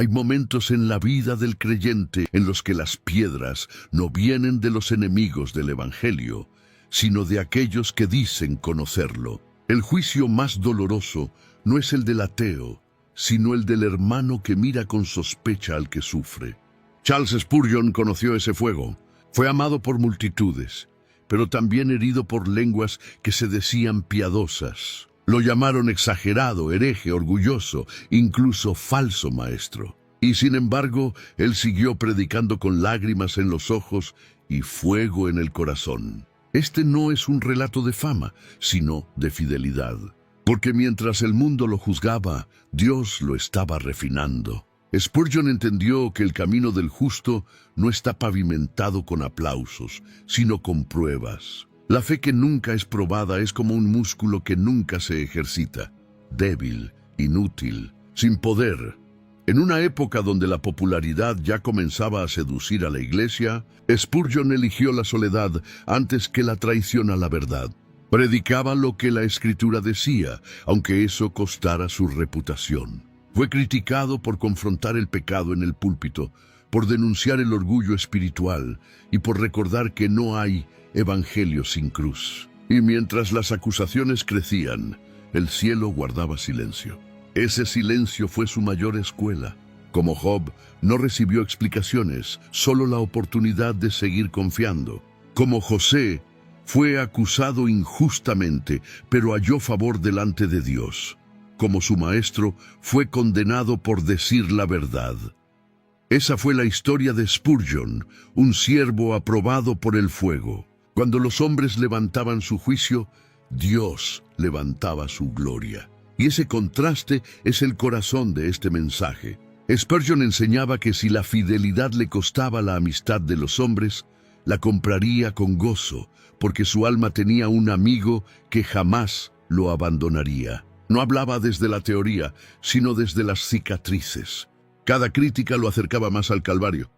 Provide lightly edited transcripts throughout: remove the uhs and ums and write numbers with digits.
Hay momentos en la vida del creyente en los que las piedras no vienen de los enemigos del Evangelio, sino de aquellos que dicen conocerlo. El juicio más doloroso no es el del ateo, sino el del hermano que mira con sospecha al que sufre. Charles Spurgeon conoció ese fuego. Fue amado por multitudes, pero también herido por lenguas que se decían piadosas. Lo llamaron exagerado, hereje, orgulloso, incluso falso maestro. Y sin embargo, él siguió predicando con lágrimas en los ojos y fuego en el corazón. Este no es un relato de fama, sino de fidelidad. Porque mientras el mundo lo juzgaba, Dios lo estaba refinando. Spurgeon entendió que el camino del justo no está pavimentado con aplausos, sino con pruebas. La fe que nunca es probada es como un músculo que nunca se ejercita, débil, inútil, sin poder. En una época donde la popularidad ya comenzaba a seducir a la iglesia, Spurgeon eligió la soledad antes que la traición a la verdad. Predicaba lo que la Escritura decía, aunque eso costara su reputación. Fue criticado por confrontar el pecado en el púlpito, por denunciar el orgullo espiritual y por recordar que no hay evangelio sin cruz. Y mientras las acusaciones crecían, el cielo guardaba silencio. Ese silencio fue su mayor escuela. Como Job, no recibió explicaciones, solo la oportunidad de seguir confiando. Como José, fue acusado injustamente, pero halló favor delante de Dios. Como su maestro, fue condenado por decir la verdad. Esa fue la historia de Spurgeon, un siervo aprobado por el fuego. Cuando los hombres levantaban su juicio, Dios levantaba su gloria. Y ese contraste es el corazón de este mensaje. Spurgeon enseñaba que si la fidelidad le costaba la amistad de los hombres, la compraría con gozo, porque su alma tenía un amigo que jamás lo abandonaría. No hablaba desde la teoría, sino desde las cicatrices. Cada crítica lo acercaba más al Calvario.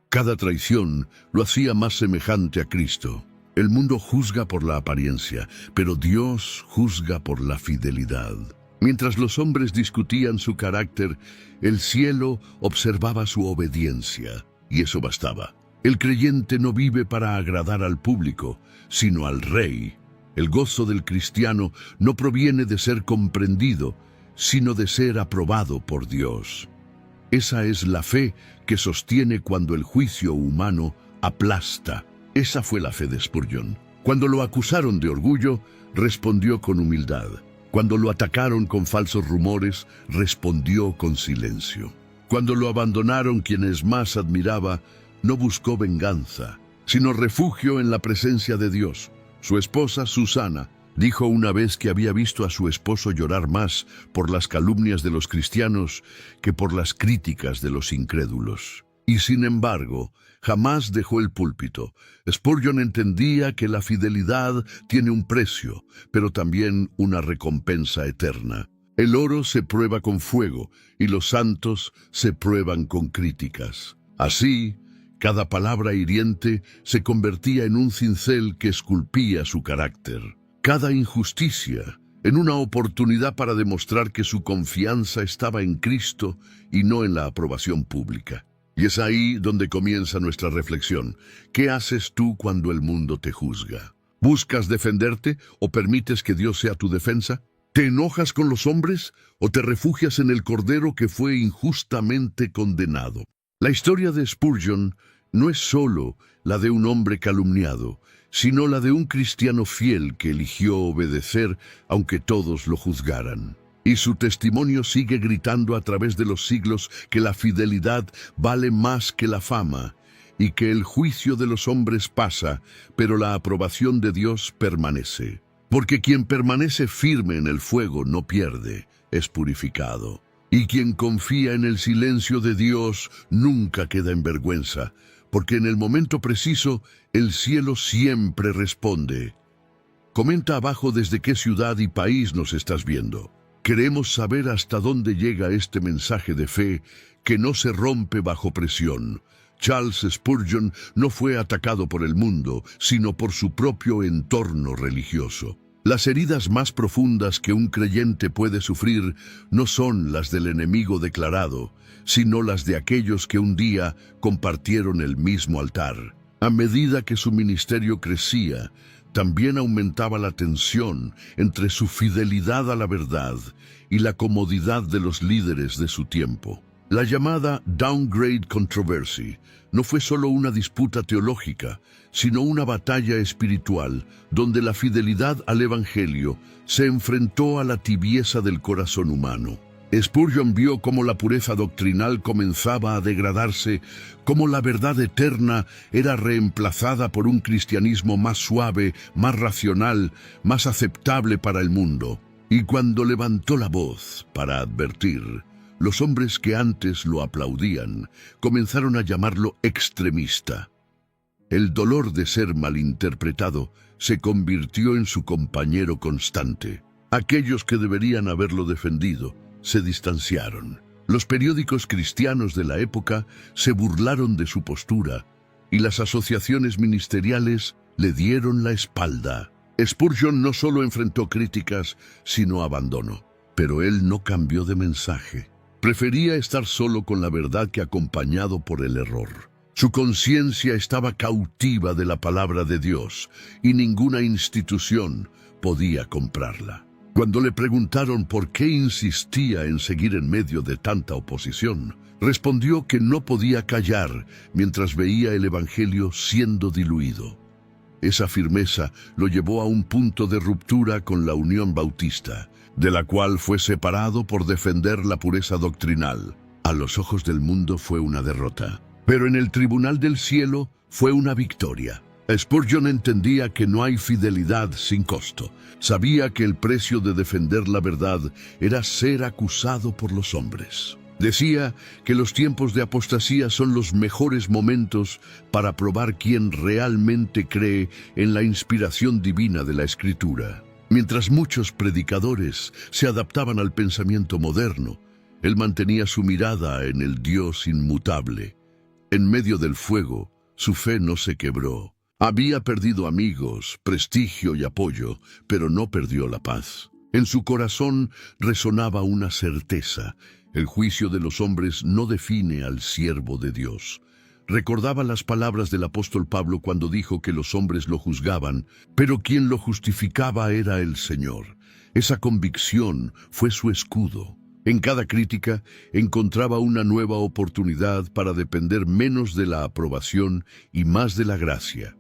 Cada traición lo hacía más semejante a Cristo. El mundo juzga por la apariencia, pero Dios juzga por la fidelidad. Mientras los hombres discutían su carácter, el cielo observaba su obediencia, y eso bastaba. El creyente no vive para agradar al público, sino al Rey. El gozo del cristiano no proviene de ser comprendido, sino de ser aprobado por Dios. Esa es la fe que sostiene cuando el juicio humano aplasta. Esa fue la fe de Spurgeon. Cuando lo acusaron de orgullo, respondió con humildad. Cuando lo atacaron con falsos rumores, respondió con silencio. Cuando lo abandonaron quienes más admiraba, no buscó venganza, sino refugio en la presencia de Dios. Su esposa, Susana, dijo una vez que había visto a su esposo llorar más por las calumnias de los cristianos que por las críticas de los incrédulos. Y sin embargo, jamás dejó el púlpito. Spurgeon entendía que la fidelidad tiene un precio, pero también una recompensa eterna. El oro se prueba con fuego y los santos se prueban con críticas. Así, cada palabra hiriente se convertía en un cincel que esculpía su carácter. Cada injusticia en una oportunidad para demostrar que su confianza estaba en Cristo y no en la aprobación pública. Y es ahí donde comienza nuestra reflexión. ¿Qué haces tú cuando el mundo te juzga? ¿Buscas defenderte o permites que Dios sea tu defensa? ¿Te enojas con los hombres o te refugias en el Cordero que fue injustamente condenado? La historia de Spurgeon no es solo la de un hombre calumniado, sino la de un cristiano fiel que eligió obedecer aunque todos lo juzgaran. Y su testimonio sigue gritando a través de los siglos que la fidelidad vale más que la fama y que el juicio de los hombres pasa, pero la aprobación de Dios permanece. Porque quien permanece firme en el fuego no pierde, es purificado. Y quien confía en el silencio de Dios nunca queda en vergüenza, porque en el momento preciso el cielo siempre responde. Comenta abajo desde qué ciudad y país nos estás viendo. Queremos saber hasta dónde llega este mensaje de fe que no se rompe bajo presión. Charles Spurgeon no fue atacado por el mundo, sino por su propio entorno religioso. Las heridas más profundas que un creyente puede sufrir no son las del enemigo declarado, sino las de aquellos que un día compartieron el mismo altar. A medida que su ministerio crecía, también aumentaba la tensión entre su fidelidad a la verdad y la comodidad de los líderes de su tiempo. La llamada Downgrade Controversy no fue solo una disputa teológica, sino una batalla espiritual donde la fidelidad al Evangelio se enfrentó a la tibieza del corazón humano. Spurgeon vio cómo la pureza doctrinal comenzaba a degradarse, cómo la verdad eterna era reemplazada por un cristianismo más suave, más racional, más aceptable para el mundo. Y cuando levantó la voz para advertir, los hombres que antes lo aplaudían comenzaron a llamarlo extremista. El dolor de ser malinterpretado se convirtió en su compañero constante. Aquellos que deberían haberlo defendido se distanciaron. Los periódicos cristianos de la época se burlaron de su postura y las asociaciones ministeriales le dieron la espalda. Spurgeon no solo enfrentó críticas, sino abandono. Pero él no cambió de mensaje. Prefería estar solo con la verdad que acompañado por el error. Su conciencia estaba cautiva de la palabra de Dios y ninguna institución podía comprarla. Cuando le preguntaron por qué insistía en seguir en medio de tanta oposición, respondió que no podía callar mientras veía el Evangelio siendo diluido. Esa firmeza lo llevó a un punto de ruptura con la Unión Bautista, de la cual fue separado por defender la pureza doctrinal. A los ojos del mundo fue una derrota, pero en el tribunal del cielo fue una victoria. Spurgeon entendía que no hay fidelidad sin costo. Sabía que el precio de defender la verdad era ser acusado por los hombres. Decía que los tiempos de apostasía son los mejores momentos para probar quién realmente cree en la inspiración divina de la Escritura. Mientras muchos predicadores se adaptaban al pensamiento moderno, él mantenía su mirada en el Dios inmutable. En medio del fuego, su fe no se quebró. Había perdido amigos, prestigio y apoyo, pero no perdió la paz. En su corazón resonaba una certeza: el juicio de los hombres no define al siervo de Dios. Recordaba las palabras del apóstol Pablo cuando dijo que los hombres lo juzgaban, pero quien lo justificaba era el Señor. Esa convicción fue su escudo. En cada crítica encontraba una nueva oportunidad para depender menos de la aprobación y más de la gracia.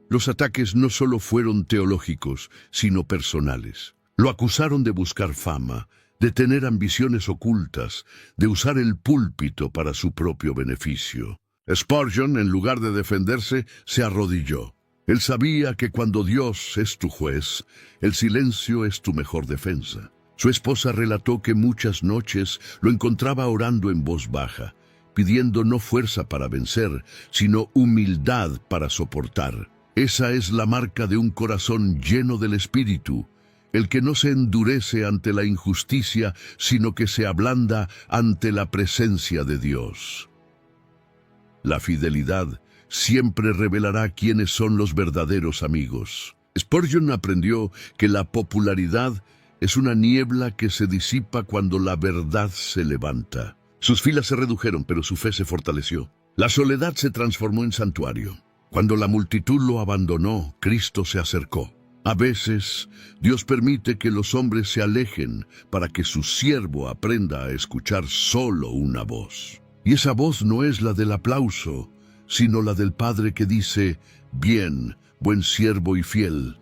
Los ataques no solo fueron teológicos, sino personales. Lo acusaron de buscar fama, de tener ambiciones ocultas, de usar el púlpito para su propio beneficio. Spurgeon, en lugar de defenderse, se arrodilló. Él sabía que cuando Dios es tu juez, el silencio es tu mejor defensa. Su esposa relató que muchas noches lo encontraba orando en voz baja, pidiendo no fuerza para vencer, sino humildad para soportar. Esa es la marca de un corazón lleno del Espíritu, el que no se endurece ante la injusticia, sino que se ablanda ante la presencia de Dios. La fidelidad siempre revelará quiénes son los verdaderos amigos. Spurgeon aprendió que la popularidad es una niebla que se disipa cuando la verdad se levanta. Sus filas se redujeron, pero su fe se fortaleció. La soledad se transformó en santuario. Cuando la multitud lo abandonó, Cristo se acercó. A veces, Dios permite que los hombres se alejen para que su siervo aprenda a escuchar solo una voz. Y esa voz no es la del aplauso, sino la del Padre que dice: «Bien, buen siervo y fiel».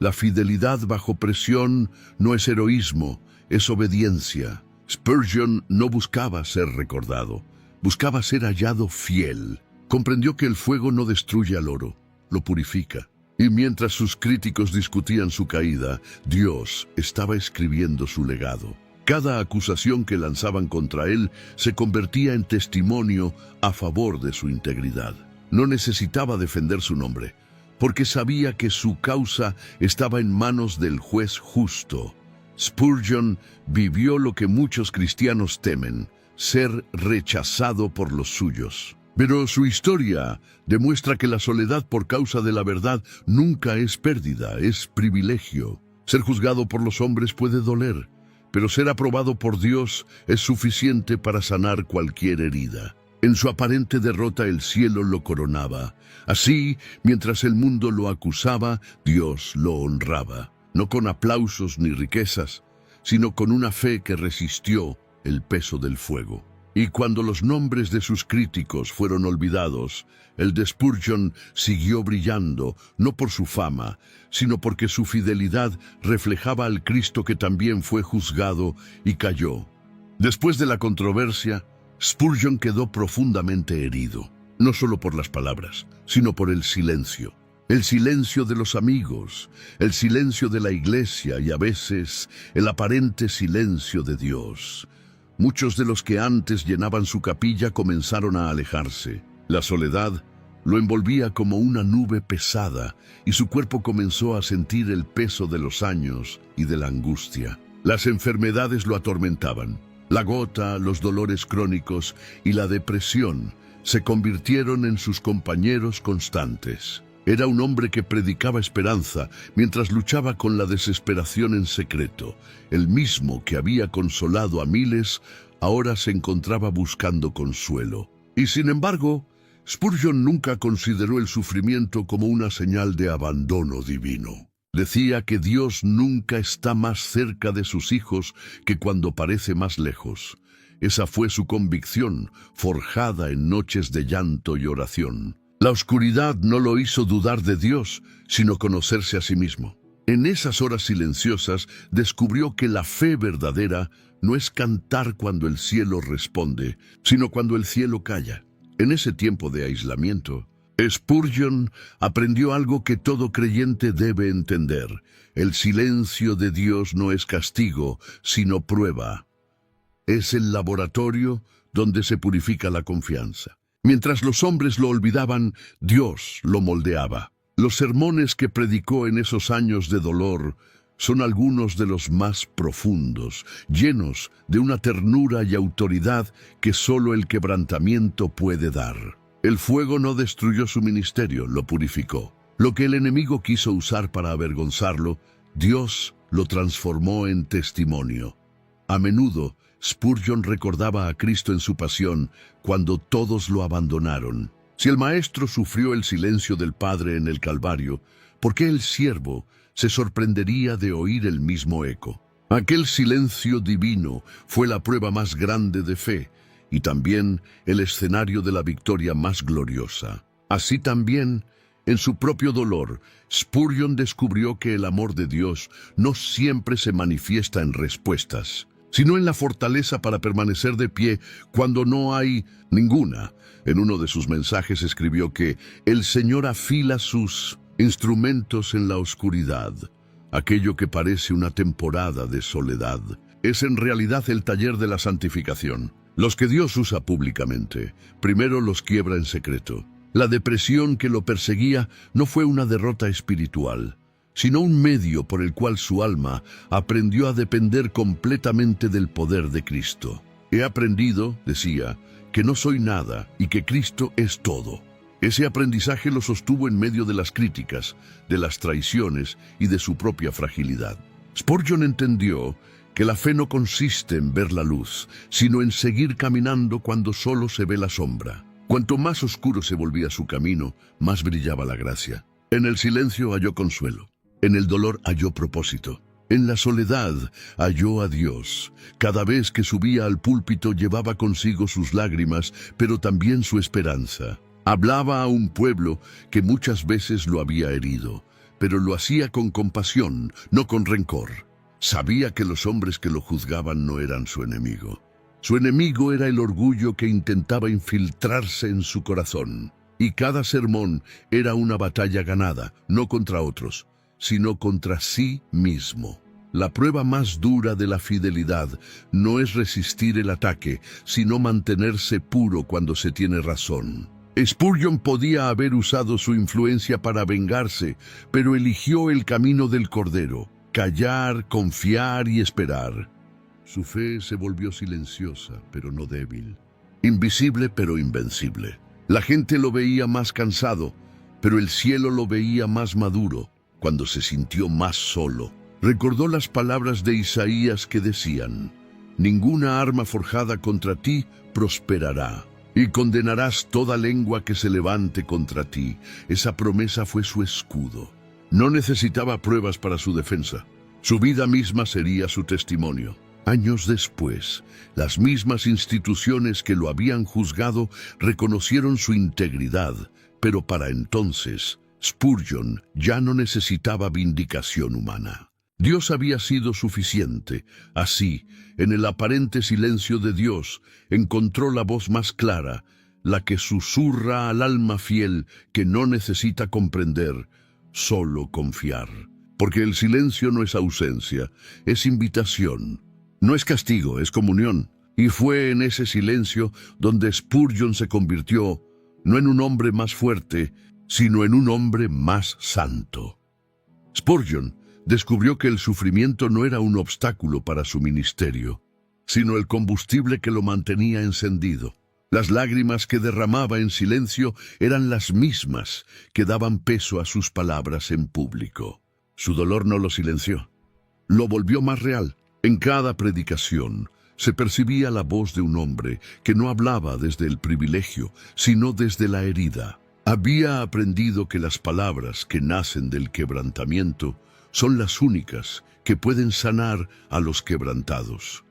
La fidelidad bajo presión no es heroísmo, es obediencia. Spurgeon no buscaba ser recordado, buscaba ser hallado fiel. Comprendió que el fuego no destruye al oro, lo purifica. Y mientras sus críticos discutían su caída, Dios estaba escribiendo su legado. Cada acusación que lanzaban contra él se convertía en testimonio a favor de su integridad. No necesitaba defender su nombre, porque sabía que su causa estaba en manos del juez justo. Spurgeon vivió lo que muchos cristianos temen: ser rechazado por los suyos. Pero su historia demuestra que la soledad por causa de la verdad nunca es pérdida, es privilegio. Ser juzgado por los hombres puede doler, pero ser aprobado por Dios es suficiente para sanar cualquier herida. En su aparente derrota el cielo lo coronaba. Así, mientras el mundo lo acusaba, Dios lo honraba. No con aplausos ni riquezas, sino con una fe que resistió el peso del fuego. Y cuando los nombres de sus críticos fueron olvidados, el de Spurgeon siguió brillando, no por su fama, sino porque su fidelidad reflejaba al Cristo que también fue juzgado y cayó. Después de la controversia, Spurgeon quedó profundamente herido, no solo por las palabras, sino por el silencio. El silencio de los amigos, el silencio de la iglesia y a veces el aparente silencio de Dios. Muchos de los que antes llenaban su capilla comenzaron a alejarse. La soledad lo envolvía como una nube pesada y su cuerpo comenzó a sentir el peso de los años y de la angustia. Las enfermedades lo atormentaban. La gota, los dolores crónicos y la depresión se convirtieron en sus compañeros constantes. Era un hombre que predicaba esperanza mientras luchaba con la desesperación en secreto. El mismo que había consolado a miles, ahora se encontraba buscando consuelo. Y sin embargo, Spurgeon nunca consideró el sufrimiento como una señal de abandono divino. Decía que Dios nunca está más cerca de sus hijos que cuando parece más lejos. Esa fue su convicción, forjada en noches de llanto y oración. La oscuridad no lo hizo dudar de Dios, sino conocerse a sí mismo. En esas horas silenciosas descubrió que la fe verdadera no es cantar cuando el cielo responde, sino cuando el cielo calla. En ese tiempo de aislamiento, Spurgeon aprendió algo que todo creyente debe entender. El silencio de Dios no es castigo, sino prueba. Es el laboratorio donde se purifica la confianza. Mientras los hombres lo olvidaban, Dios lo moldeaba. Los sermones que predicó en esos años de dolor son algunos de los más profundos, llenos de una ternura y autoridad que solo el quebrantamiento puede dar. El fuego no destruyó su ministerio, lo purificó. Lo que el enemigo quiso usar para avergonzarlo, Dios lo transformó en testimonio. A menudo, Spurgeon recordaba a Cristo en su pasión cuando todos lo abandonaron. Si el Maestro sufrió el silencio del Padre en el Calvario, ¿por qué el siervo se sorprendería de oír el mismo eco? Aquel silencio divino fue la prueba más grande de fe y también el escenario de la victoria más gloriosa. Así también, en su propio dolor, Spurgeon descubrió que el amor de Dios no siempre se manifiesta en respuestas, sino en la fortaleza para permanecer de pie cuando no hay ninguna. En uno de sus mensajes escribió que el Señor afila sus instrumentos en la oscuridad. Aquello que parece una temporada de soledad es en realidad el taller de la santificación. Los que Dios usa públicamente, primero los quiebra en secreto. La depresión que lo perseguía no fue una derrota espiritual, sino un medio por el cual su alma aprendió a depender completamente del poder de Cristo. He aprendido, decía, que no soy nada y que Cristo es todo. Ese aprendizaje lo sostuvo en medio de las críticas, de las traiciones y de su propia fragilidad. Spurgeon entendió que la fe no consiste en ver la luz, sino en seguir caminando cuando solo se ve la sombra. Cuanto más oscuro se volvía su camino, más brillaba la gracia. En el silencio halló consuelo. En el dolor halló propósito. En la soledad halló a Dios. Cada vez que subía al púlpito llevaba consigo sus lágrimas, pero también su esperanza. Hablaba a un pueblo que muchas veces lo había herido, pero lo hacía con compasión, no con rencor. Sabía que los hombres que lo juzgaban no eran su enemigo. Su enemigo era el orgullo que intentaba infiltrarse en su corazón. Y cada sermón era una batalla ganada, no contra otros, sino contra sí mismo. La prueba más dura de la fidelidad no es resistir el ataque, sino mantenerse puro cuando se tiene razón. Spurgeon podía haber usado su influencia para vengarse, pero eligió el camino del Cordero: callar, confiar y esperar. Su fe se volvió silenciosa, pero no débil, invisible, pero invencible. La gente lo veía más cansado, pero el cielo lo veía más maduro. Cuando se sintió más solo, Recordó las palabras de Isaías que decían: «Ninguna arma forjada contra ti prosperará, y condenarás toda lengua que se levante contra ti». Esa promesa fue su escudo. No necesitaba pruebas para su defensa. Su vida misma sería su testimonio. Años después, las mismas instituciones que lo habían juzgado reconocieron su integridad, pero para entonces, Spurgeon ya no necesitaba vindicación humana. Dios había sido suficiente. Así, en el aparente silencio de Dios, encontró la voz más clara, la que susurra al alma fiel que no necesita comprender, solo confiar. Porque el silencio no es ausencia, es invitación. No es castigo, es comunión. Y fue en ese silencio donde Spurgeon se convirtió, no en un hombre más fuerte, sino en un hombre más santo. Spurgeon descubrió que el sufrimiento no era un obstáculo para su ministerio, sino el combustible que lo mantenía encendido. Las lágrimas que derramaba en silencio eran las mismas que daban peso a sus palabras en público. Su dolor no lo silenció, lo volvió más real. En cada predicación se percibía la voz de un hombre que no hablaba desde el privilegio, sino desde la herida. Había aprendido que las palabras que nacen del quebrantamiento son las únicas que pueden sanar a los quebrantados.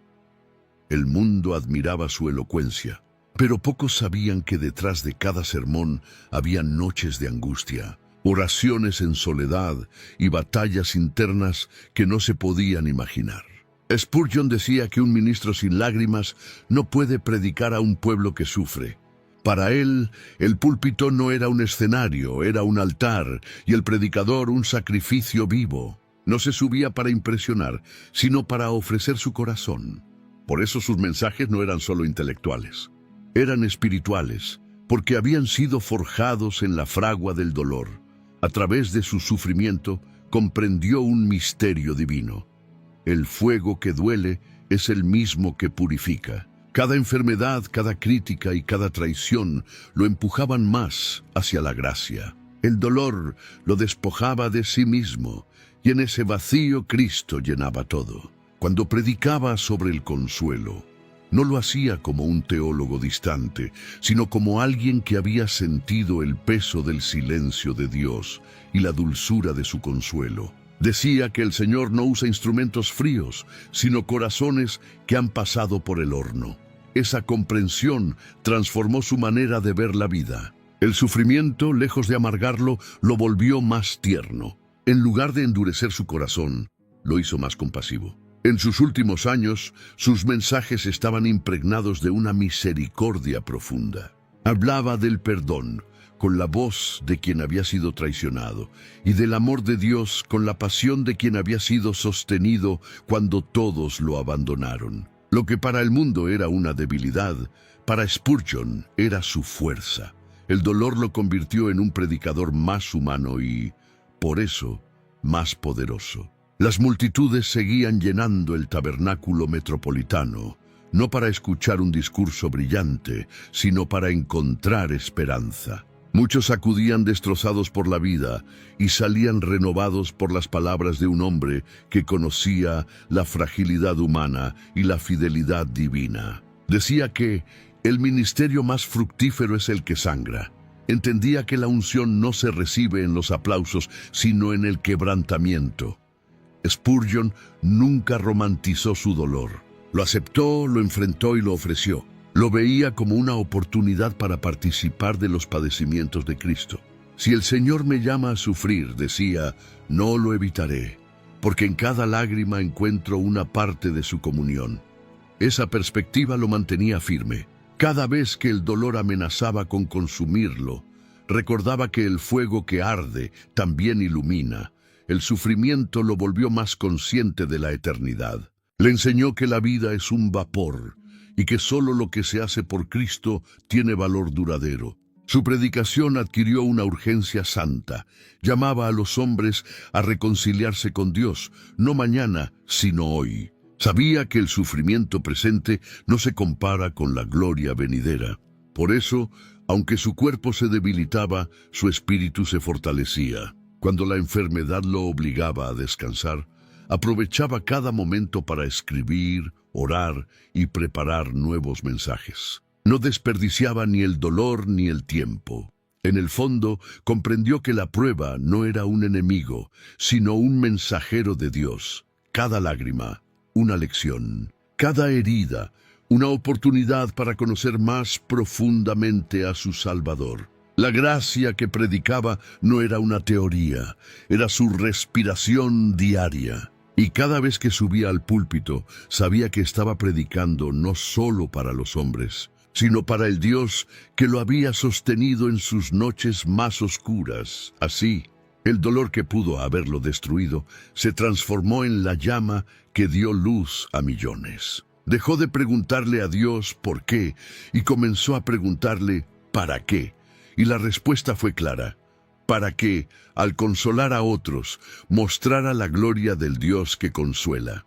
El mundo admiraba su elocuencia, pero pocos sabían que detrás de cada sermón había noches de angustia, oraciones en soledad y batallas internas que no se podían imaginar. Spurgeon decía que un ministro sin lágrimas no puede predicar a un pueblo que sufre. Para él, el púlpito no era un escenario, era un altar, y el predicador un sacrificio vivo. No se subía para impresionar, sino para ofrecer su corazón. Por eso sus mensajes no eran solo intelectuales, eran espirituales, porque habían sido forjados en la fragua del dolor. A través de su sufrimiento, comprendió un misterio divino. El fuego que duele es el mismo que purifica. Cada enfermedad, cada crítica y cada traición lo empujaban más hacia la gracia. El dolor lo despojaba de sí mismo, y en ese vacío Cristo llenaba todo. Cuando predicaba sobre el consuelo, no lo hacía como un teólogo distante, sino como alguien que había sentido el peso del silencio de Dios y la dulzura de su consuelo. Decía que el Señor no usa instrumentos fríos, sino corazones que han pasado por el horno. Esa comprensión transformó su manera de ver la vida. El sufrimiento, lejos de amargarlo, lo volvió más tierno. En lugar de endurecer su corazón, lo hizo más compasivo. En sus últimos años, sus mensajes estaban impregnados de una misericordia profunda. Hablaba del perdón, con la voz de quien había sido traicionado, y del amor de Dios con la pasión de quien había sido sostenido cuando todos lo abandonaron. Lo que para el mundo era una debilidad, para Spurgeon era su fuerza. El dolor lo convirtió en un predicador más humano y, por eso, más poderoso. Las multitudes seguían llenando el tabernáculo metropolitano, no para escuchar un discurso brillante, sino para encontrar esperanza. Muchos acudían destrozados por la vida y salían renovados por las palabras de un hombre que conocía la fragilidad humana y la fidelidad divina. Decía que el ministerio más fructífero es el que sangra. Entendía que la unción no se recibe en los aplausos, sino en el quebrantamiento. Spurgeon nunca romantizó su dolor. Lo aceptó, lo enfrentó y lo ofreció. Lo veía como una oportunidad para participar de los padecimientos de Cristo. Si el Señor me llama a sufrir, decía, no lo evitaré, porque en cada lágrima encuentro una parte de su comunión. Esa perspectiva lo mantenía firme. Cada vez que el dolor amenazaba con consumirlo, recordaba que el fuego que arde también ilumina. El sufrimiento lo volvió más consciente de la eternidad. Le enseñó que la vida es un vapor y que solo lo que se hace por Cristo tiene valor duradero. Su predicación adquirió una urgencia santa. Llamaba a los hombres a reconciliarse con Dios, no mañana, sino hoy. Sabía que el sufrimiento presente no se compara con la gloria venidera. Por eso, aunque su cuerpo se debilitaba, su espíritu se fortalecía. Cuando la enfermedad lo obligaba a descansar, aprovechaba cada momento para escribir, orar y preparar nuevos mensajes. No desperdiciaba ni el dolor ni el tiempo. En el fondo, comprendió que la prueba no era un enemigo, sino un mensajero de Dios. Cada lágrima, una lección. Cada herida, una oportunidad para conocer más profundamente a su Salvador. La gracia que predicaba no era una teoría, era su respiración diaria. Y cada vez que subía al púlpito, sabía que estaba predicando no solo para los hombres, sino para el Dios que lo había sostenido en sus noches más oscuras. Así, el dolor que pudo haberlo destruido se transformó en la llama que dio luz a millones. Dejó de preguntarle a Dios por qué y comenzó a preguntarle ¿para qué? Y la respuesta fue clara. Para que, al consolar a otros, mostrara la gloria del Dios que consuela.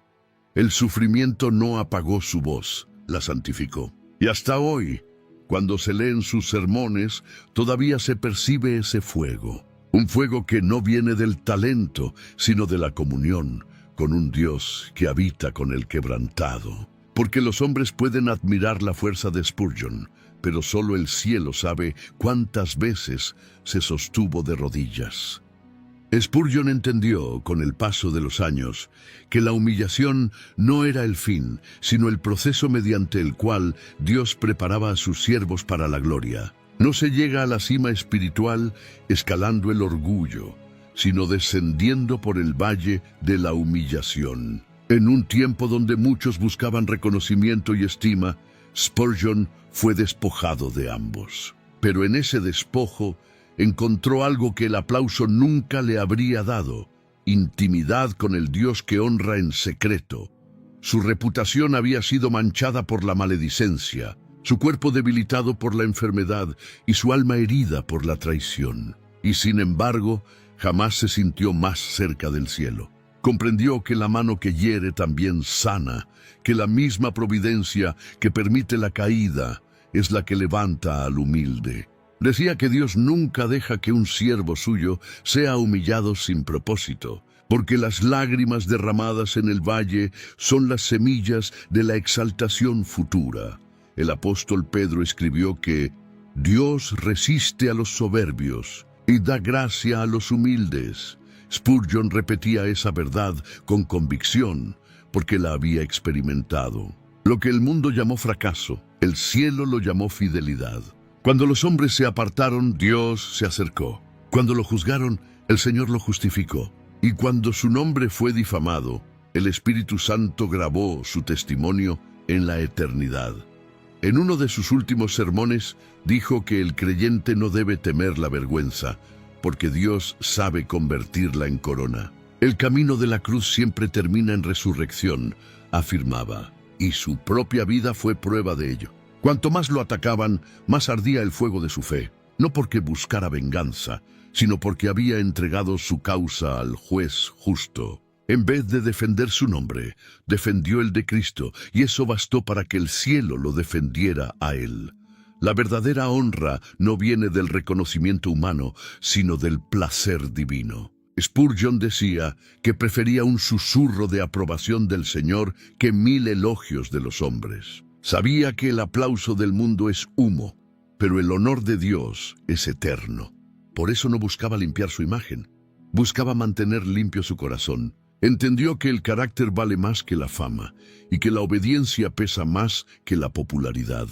El sufrimiento no apagó su voz, la santificó. Y hasta hoy, cuando se leen sus sermones, todavía se percibe ese fuego. Un fuego que no viene del talento, sino de la comunión con un Dios que habita con el quebrantado. Porque los hombres pueden admirar la fuerza de Spurgeon, pero solo el cielo sabe cuántas veces se sostuvo de rodillas. Spurgeon entendió, con el paso de los años, que la humillación no era el fin, sino el proceso mediante el cual Dios preparaba a sus siervos para la gloria. No se llega a la cima espiritual escalando el orgullo, sino descendiendo por el valle de la humillación. En un tiempo donde muchos buscaban reconocimiento y estima, Spurgeon fue despojado de ambos. Pero en ese despojo encontró algo que el aplauso nunca le habría dado: intimidad con el Dios que honra en secreto. Su reputación había sido manchada por la maledicencia, su cuerpo debilitado por la enfermedad y su alma herida por la traición. Y sin embargo, jamás se sintió más cerca del cielo. Comprendió que la mano que hiere también sana, que la misma providencia que permite la caída es la que levanta al humilde. Decía que Dios nunca deja que un siervo suyo sea humillado sin propósito, porque las lágrimas derramadas en el valle son las semillas de la exaltación futura. El apóstol Pedro escribió que Dios resiste a los soberbios y da gracia a los humildes. Spurgeon repetía esa verdad con convicción, porque la había experimentado. Lo que el mundo llamó fracaso, el cielo lo llamó fidelidad. Cuando los hombres se apartaron, Dios se acercó. Cuando lo juzgaron, el Señor lo justificó. Y cuando su nombre fue difamado, el Espíritu Santo grabó su testimonio en la eternidad. En uno de sus últimos sermones, dijo que el creyente no debe temer la vergüenza, porque Dios sabe convertirla en corona. El camino de la cruz siempre termina en resurrección, afirmaba, y su propia vida fue prueba de ello. Cuanto más lo atacaban, más ardía el fuego de su fe, no porque buscara venganza, sino porque había entregado su causa al juez justo. En vez de defender su nombre, defendió el de Cristo, y eso bastó para que el cielo lo defendiera a él. La verdadera honra no viene del reconocimiento humano, sino del placer divino. Spurgeon decía que prefería un susurro de aprobación del Señor que 1000 elogios de los hombres. Sabía que el aplauso del mundo es humo, pero el honor de Dios es eterno. Por eso no buscaba limpiar su imagen, buscaba mantener limpio su corazón. Entendió que el carácter vale más que la fama y que la obediencia pesa más que la popularidad.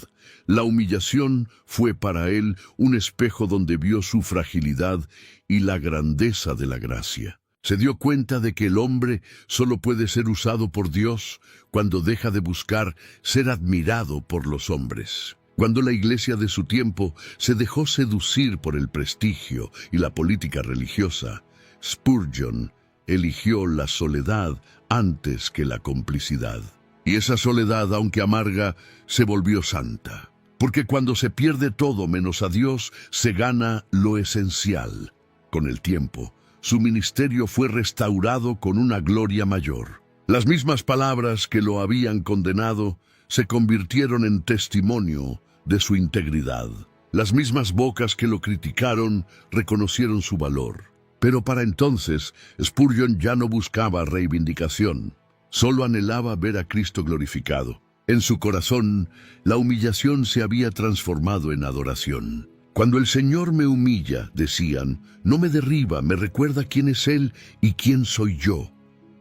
La humillación fue para él un espejo donde vio su fragilidad y la grandeza de la gracia. Se dio cuenta de que el hombre solo puede ser usado por Dios cuando deja de buscar ser admirado por los hombres. Cuando la iglesia de su tiempo se dejó seducir por el prestigio y la política religiosa, Spurgeon eligió la soledad antes que la complicidad. Y esa soledad, aunque amarga, se volvió santa. Porque cuando se pierde todo menos a Dios, se gana lo esencial. Con el tiempo, su ministerio fue restaurado con una gloria mayor. Las mismas palabras que lo habían condenado se convirtieron en testimonio de su integridad. Las mismas bocas que lo criticaron reconocieron su valor. Pero para entonces, Spurgeon ya no buscaba reivindicación, solo anhelaba ver a Cristo glorificado. En su corazón, la humillación se había transformado en adoración. Cuando el Señor me humilla, decían, no me derriba, me recuerda quién es Él y quién soy yo.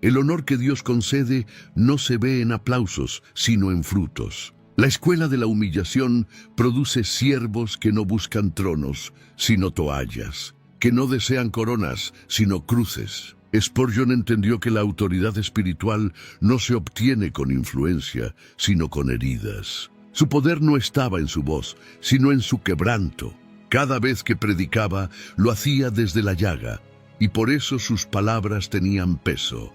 El honor que Dios concede no se ve en aplausos, sino en frutos. La escuela de la humillación produce siervos que no buscan tronos, sino toallas, que no desean coronas, sino cruces. Spurgeon entendió que la autoridad espiritual no se obtiene con influencia, sino con heridas. Su poder no estaba en su voz, sino en su quebranto. Cada vez que predicaba, lo hacía desde la llaga, y por eso sus palabras tenían peso.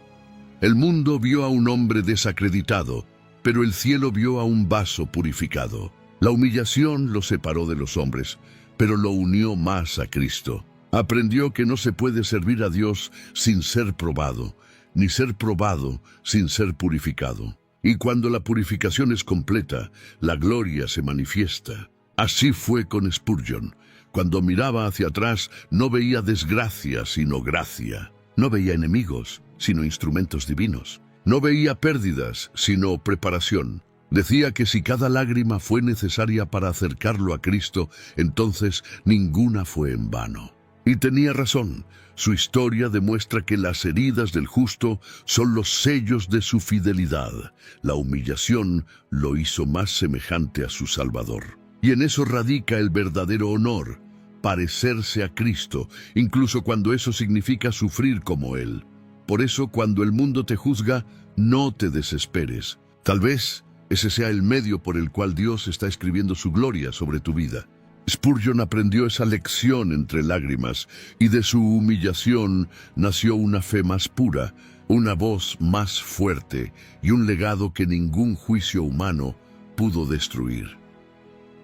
El mundo vio a un hombre desacreditado, pero el cielo vio a un vaso purificado. La humillación lo separó de los hombres, pero lo unió más a Cristo. Aprendió que no se puede servir a Dios sin ser probado, ni ser probado sin ser purificado. Y cuando la purificación es completa, la gloria se manifiesta. Así fue con Spurgeon. Cuando miraba hacia atrás, no veía desgracia, sino gracia. No veía enemigos, sino instrumentos divinos. No veía pérdidas, sino preparación. Decía que si cada lágrima fue necesaria para acercarlo a Cristo, entonces ninguna fue en vano. Y tenía razón. Su historia demuestra que las heridas del justo son los sellos de su fidelidad. La humillación lo hizo más semejante a su Salvador. Y en eso radica el verdadero honor, parecerse a Cristo, incluso cuando eso significa sufrir como Él. Por eso, cuando el mundo te juzga, no te desesperes. Tal vez ese sea el medio por el cual Dios está escribiendo su gloria sobre tu vida. Spurgeon aprendió esa lección entre lágrimas, y de su humillación nació una fe más pura, una voz más fuerte y un legado que ningún juicio humano pudo destruir.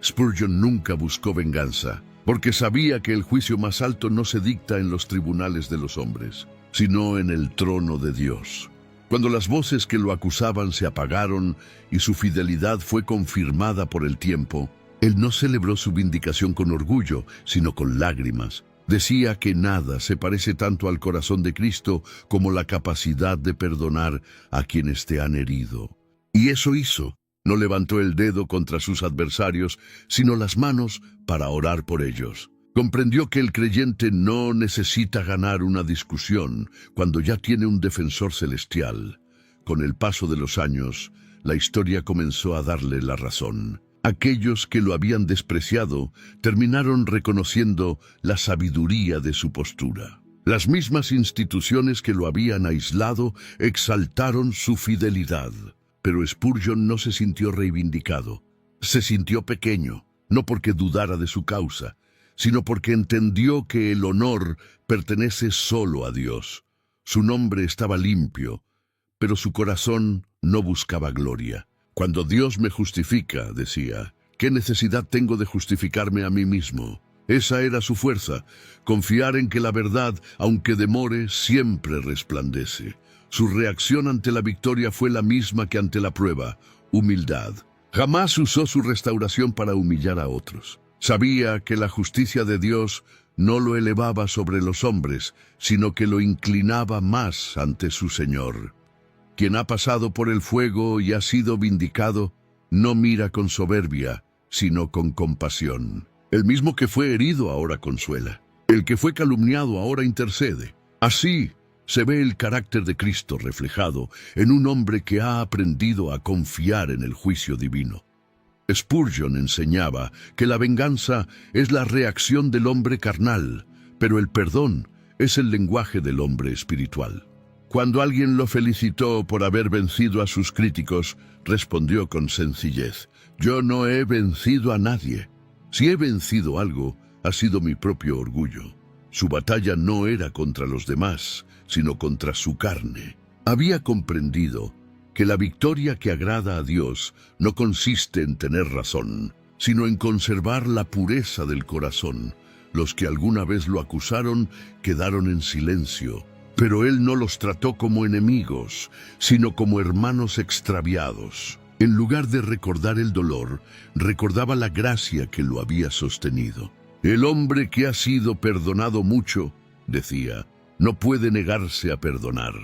Spurgeon nunca buscó venganza, porque sabía que el juicio más alto no se dicta en los tribunales de los hombres, sino en el trono de Dios. Cuando las voces que lo acusaban se apagaron y su fidelidad fue confirmada por el tiempo, él no celebró su vindicación con orgullo, sino con lágrimas. Decía que nada se parece tanto al corazón de Cristo como la capacidad de perdonar a quienes te han herido. Y eso hizo. No levantó el dedo contra sus adversarios, sino las manos para orar por ellos. Comprendió que el creyente no necesita ganar una discusión cuando ya tiene un defensor celestial. Con el paso de los años, la historia comenzó a darle la razón. Aquellos que lo habían despreciado terminaron reconociendo la sabiduría de su postura. Las mismas instituciones que lo habían aislado exaltaron su fidelidad. Pero Spurgeon no se sintió reivindicado. Se sintió pequeño, no porque dudara de su causa, sino porque entendió que el honor pertenece solo a Dios. Su nombre estaba limpio, pero su corazón no buscaba gloria. Cuando Dios me justifica, decía, ¿qué necesidad tengo de justificarme a mí mismo? Esa era su fuerza, confiar en que la verdad, aunque demore, siempre resplandece. Su reacción ante la victoria fue la misma que ante la prueba, humildad. Jamás usó su restauración para humillar a otros. Sabía que la justicia de Dios no lo elevaba sobre los hombres, sino que lo inclinaba más ante su Señor. Quien ha pasado por el fuego y ha sido vindicado, no mira con soberbia, sino con compasión. El mismo que fue herido ahora consuela. El que fue calumniado ahora intercede. Así se ve el carácter de Cristo reflejado en un hombre que ha aprendido a confiar en el juicio divino. Spurgeon enseñaba que la venganza es la reacción del hombre carnal, pero el perdón es el lenguaje del hombre espiritual. Cuando alguien lo felicitó por haber vencido a sus críticos, respondió con sencillez, «Yo no he vencido a nadie. Si he vencido algo, ha sido mi propio orgullo». Su batalla no era contra los demás, sino contra su carne. Había comprendido que la victoria que agrada a Dios no consiste en tener razón, sino en conservar la pureza del corazón. Los que alguna vez lo acusaron quedaron en silencio, pero él no los trató como enemigos, sino como hermanos extraviados. En lugar de recordar el dolor, recordaba la gracia que lo había sostenido. El hombre que ha sido perdonado mucho, decía, no puede negarse a perdonar.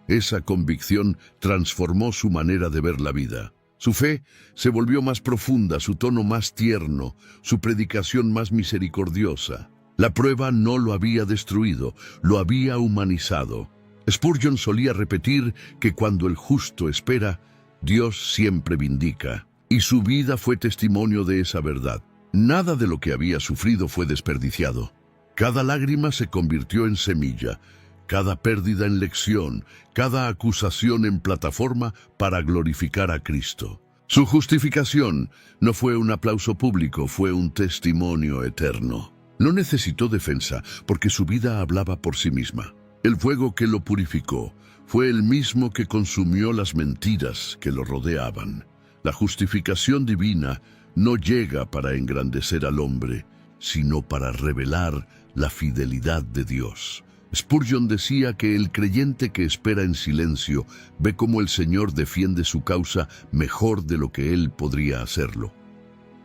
Esa convicción transformó su manera de ver la vida. Su fe se volvió más profunda, su tono más tierno, su predicación más misericordiosa. La prueba no lo había destruido, lo había humanizado. Spurgeon solía repetir que cuando el justo espera, Dios siempre vindica, y su vida fue testimonio de esa verdad. Nada de lo que había sufrido fue desperdiciado. Cada lágrima se convirtió en semilla, cada pérdida en lección, cada acusación en plataforma para glorificar a Cristo. Su justificación no fue un aplauso público, fue un testimonio eterno. No necesitó defensa, porque su vida hablaba por sí misma. El fuego que lo purificó fue el mismo que consumió las mentiras que lo rodeaban. La justificación divina no llega para engrandecer al hombre, sino para revelar la fidelidad de Dios. Spurgeon decía que el creyente que espera en silencio ve cómo el Señor defiende su causa mejor de lo que él podría hacerlo.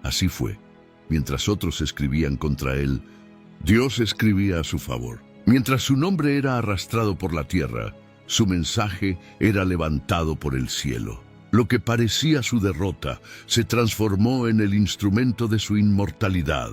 Así fue. Mientras otros escribían contra él, Dios escribía a su favor. Mientras su nombre era arrastrado por la tierra, su mensaje era levantado por el cielo. Lo que parecía su derrota se transformó en el instrumento de su inmortalidad.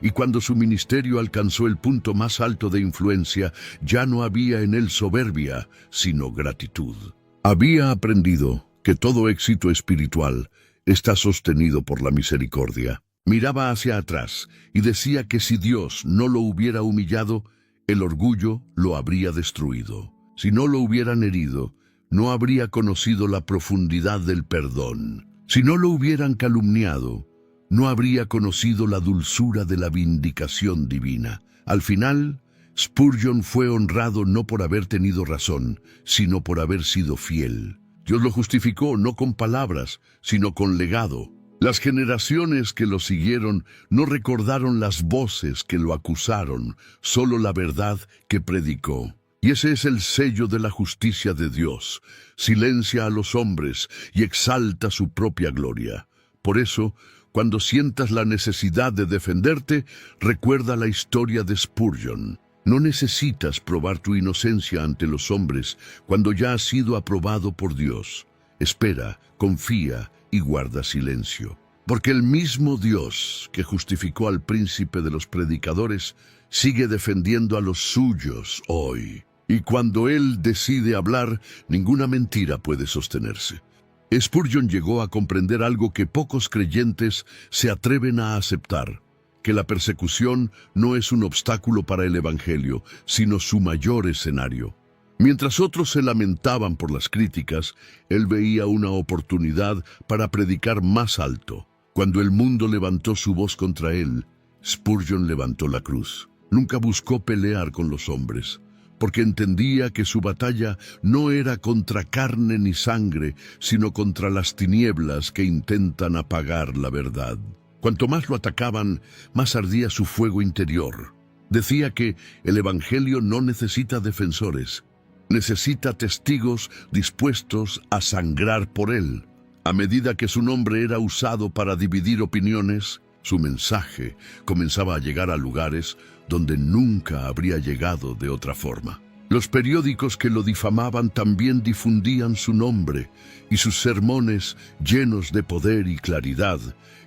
Y cuando su ministerio alcanzó el punto más alto de influencia, ya no había en él soberbia, sino gratitud. Había aprendido que todo éxito espiritual está sostenido por la misericordia. Miraba hacia atrás y decía que si Dios no lo hubiera humillado, el orgullo lo habría destruido. Si no lo hubieran herido, no habría conocido la profundidad del perdón. Si no lo hubieran calumniado, no habría conocido la dulzura de la vindicación divina. Al final, Spurgeon fue honrado no por haber tenido razón, sino por haber sido fiel. Dios lo justificó no con palabras, sino con legado. Las generaciones que lo siguieron no recordaron las voces que lo acusaron, solo la verdad que predicó. Y ese es el sello de la justicia de Dios. Silencia a los hombres y exalta su propia gloria. Por eso, cuando sientas la necesidad de defenderte, recuerda la historia de Spurgeon. No necesitas probar tu inocencia ante los hombres cuando ya has sido aprobado por Dios. Espera, confía y guarda silencio. Porque el mismo Dios que justificó al príncipe de los predicadores sigue defendiendo a los suyos hoy. Y cuando Él decide hablar, ninguna mentira puede sostenerse. Spurgeon llegó a comprender algo que pocos creyentes se atreven a aceptar, que la persecución no es un obstáculo para el Evangelio, sino su mayor escenario. Mientras otros se lamentaban por las críticas, él veía una oportunidad para predicar más alto. Cuando el mundo levantó su voz contra él, Spurgeon levantó la cruz. Nunca buscó pelear con los hombres, porque entendía que su batalla no era contra carne ni sangre, sino contra las tinieblas que intentan apagar la verdad. Cuanto más lo atacaban, más ardía su fuego interior. Decía que el Evangelio no necesita defensores, necesita testigos dispuestos a sangrar por él. A medida que su nombre era usado para dividir opiniones, su mensaje comenzaba a llegar a lugares donde nunca habría llegado de otra forma. Los periódicos que lo difamaban también difundían su nombre, y sus sermones, llenos de poder y claridad,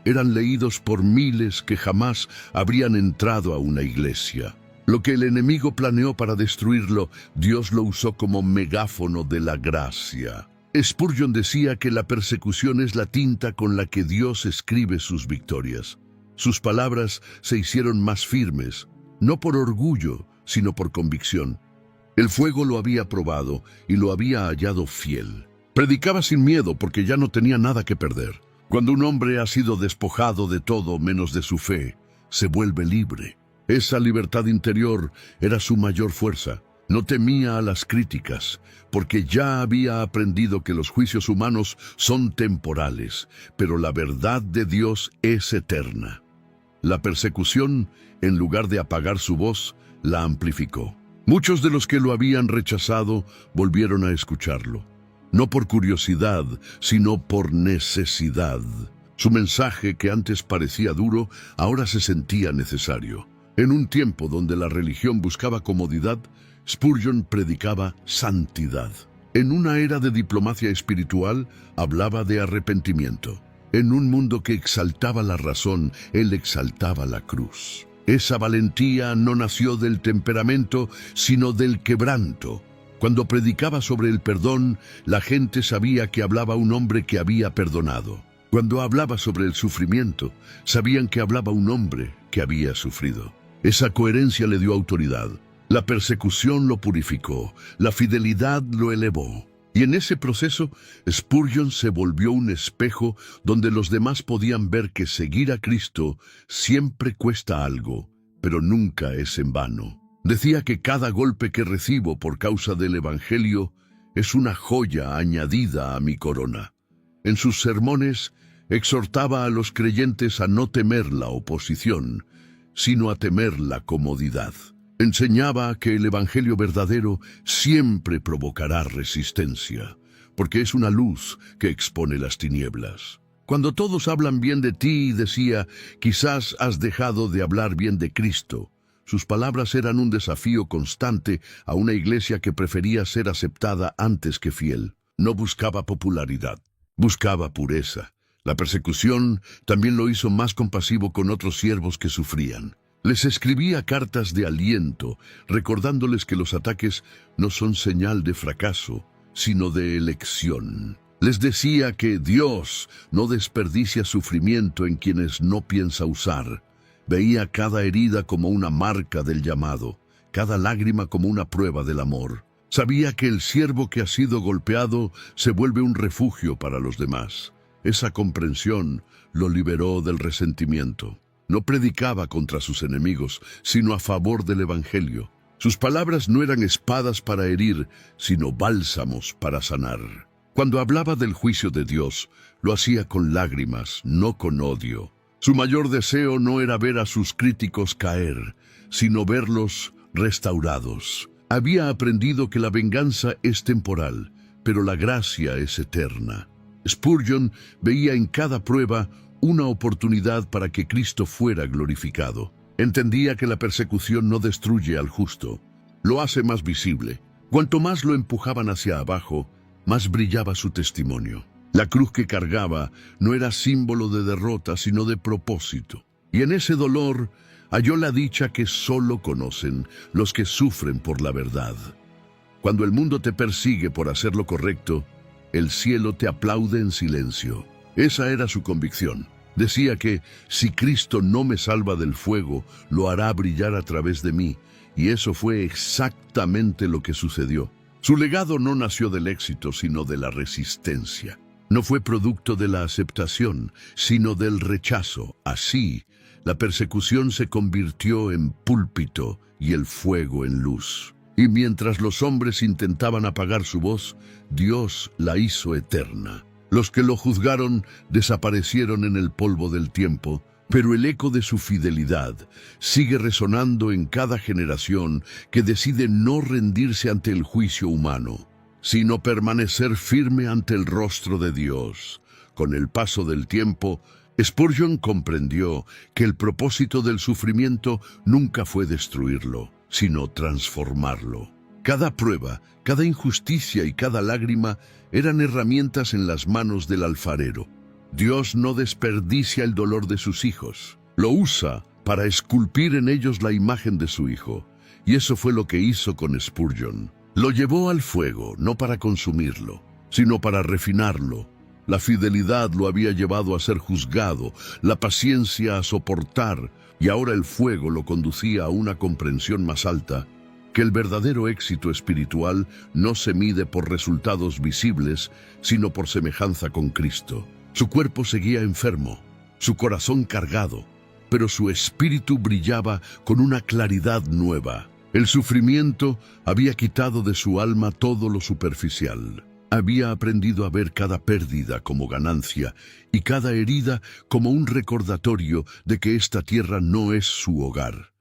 eran leídos por miles que jamás habrían entrado a una iglesia. Lo que el enemigo planeó para destruirlo, Dios lo usó como megáfono de la gracia. Spurgeon decía que la persecución es la tinta con la que Dios escribe sus victorias. Sus palabras se hicieron más firmes, no por orgullo, sino por convicción. El fuego lo había probado y lo había hallado fiel. Predicaba sin miedo porque ya no tenía nada que perder. Cuando un hombre ha sido despojado de todo menos de su fe, se vuelve libre. Esa libertad interior era su mayor fuerza. No temía a las críticas, porque ya había aprendido que los juicios humanos son temporales, pero la verdad de Dios es eterna. La persecución, en lugar de apagar su voz, la amplificó. Muchos de los que lo habían rechazado volvieron a escucharlo, no por curiosidad, sino por necesidad. Su mensaje, que antes parecía duro, ahora se sentía necesario. En un tiempo donde la religión buscaba comodidad, Spurgeon predicaba santidad. En una era de diplomacia espiritual, hablaba de arrepentimiento. En un mundo que exaltaba la razón, él exaltaba la cruz. Esa valentía no nació del temperamento, sino del quebranto. Cuando predicaba sobre el perdón, la gente sabía que hablaba un hombre que había perdonado. Cuando hablaba sobre el sufrimiento, sabían que hablaba un hombre que había sufrido. Esa coherencia le dio autoridad. La persecución lo purificó, la fidelidad lo elevó. Y en ese proceso, Spurgeon se volvió un espejo donde los demás podían ver que seguir a Cristo siempre cuesta algo, pero nunca es en vano. Decía que cada golpe que recibo por causa del Evangelio es una joya añadida a mi corona. En sus sermones, exhortaba a los creyentes a no temer la oposición, sino a temer la comodidad. Enseñaba que el Evangelio verdadero siempre provocará resistencia, porque es una luz que expone las tinieblas. Cuando todos hablan bien de ti, decía, quizás has dejado de hablar bien de Cristo. Sus palabras eran un desafío constante a una iglesia que prefería ser aceptada antes que fiel. No buscaba popularidad, buscaba pureza. La persecución también lo hizo más compasivo con otros siervos que sufrían. Les escribía cartas de aliento, recordándoles que los ataques no son señal de fracaso, sino de elección. Les decía que Dios no desperdicia sufrimiento en quienes no piensa usar. Veía cada herida como una marca del llamado, cada lágrima como una prueba del amor. Sabía que el siervo que ha sido golpeado se vuelve un refugio para los demás. Esa comprensión lo liberó del resentimiento. No predicaba contra sus enemigos, sino a favor del Evangelio. Sus palabras no eran espadas para herir, sino bálsamos para sanar. Cuando hablaba del juicio de Dios, lo hacía con lágrimas, no con odio. Su mayor deseo no era ver a sus críticos caer, sino verlos restaurados. Había aprendido que la venganza es temporal, pero la gracia es eterna. Spurgeon veía en cada prueba una oportunidad para que Cristo fuera glorificado. Entendía que la persecución no destruye al justo, lo hace más visible. Cuanto más lo empujaban hacia abajo, más brillaba su testimonio. La cruz que cargaba no era símbolo de derrota, sino de propósito. Y en ese dolor halló la dicha que solo conocen los que sufren por la verdad. Cuando el mundo te persigue por hacer lo correcto, el cielo te aplaude en silencio. Esa era su convicción. Decía que, si Cristo no me salva del fuego, lo hará brillar a través de mí, y eso fue exactamente lo que sucedió. Su legado no nació del éxito, sino de la resistencia. No fue producto de la aceptación, sino del rechazo. Así, la persecución se convirtió en púlpito y el fuego en luz. Y mientras los hombres intentaban apagar su voz, Dios la hizo eterna. Los que lo juzgaron desaparecieron en el polvo del tiempo, pero el eco de su fidelidad sigue resonando en cada generación que decide no rendirse ante el juicio humano, sino permanecer firme ante el rostro de Dios. Con el paso del tiempo, Spurgeon comprendió que el propósito del sufrimiento nunca fue destruirlo, sino transformarlo. Cada prueba, cada injusticia y cada lágrima eran herramientas en las manos del alfarero. Dios no desperdicia el dolor de sus hijos. Lo usa para esculpir en ellos la imagen de su Hijo. Y eso fue lo que hizo con Spurgeon. Lo llevó al fuego, no para consumirlo, sino para refinarlo. La fidelidad lo había llevado a ser juzgado, la paciencia a soportar, y ahora el fuego lo conducía a una comprensión más alta, que el verdadero éxito espiritual no se mide por resultados visibles, sino por semejanza con Cristo. Su cuerpo seguía enfermo, su corazón cargado, pero su espíritu brillaba con una claridad nueva. El sufrimiento había quitado de su alma todo lo superficial. Había aprendido a ver cada pérdida como ganancia y cada herida como un recordatorio de que esta tierra no es su hogar.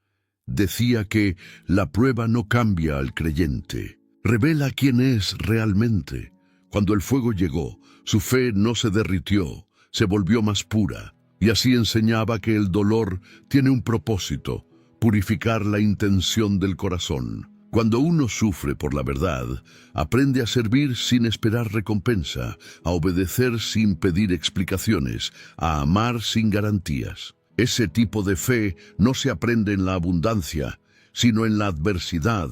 Decía que la prueba no cambia al creyente, revela quién es realmente. Cuando el fuego llegó, su fe no se derritió, se volvió más pura, y así enseñaba que el dolor tiene un propósito, purificar la intención del corazón. Cuando uno sufre por la verdad, aprende a servir sin esperar recompensa, a obedecer sin pedir explicaciones, a amar sin garantías. Ese tipo de fe no se aprende en la abundancia, sino en la adversidad.